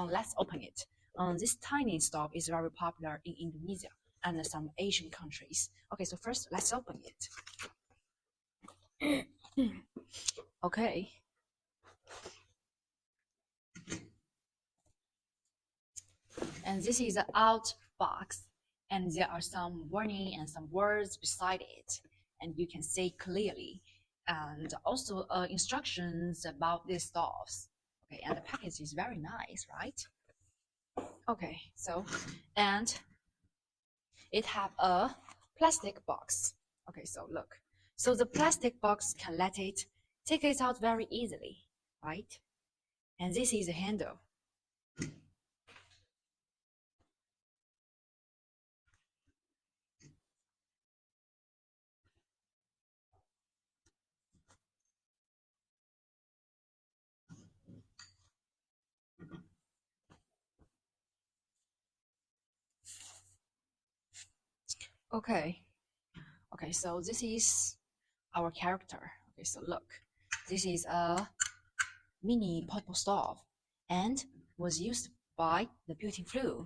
let's open it. This tiny stove is very popular in Indonesia and some Asian countries. Okay, so first let's open it. Okay. And this is the out box, and there are some warning and some words beside it, and you can see clearly, and also instructions about these stoves. Okay, and the package is very nice, right? Okay, so and it have a plastic box. Okay, so look, so the plastic box can take it out very easily, right? And this is a handle. Okay, okay, so this is our character. Okay, so look, this is a mini portable stove and was used by the Beauty Flu.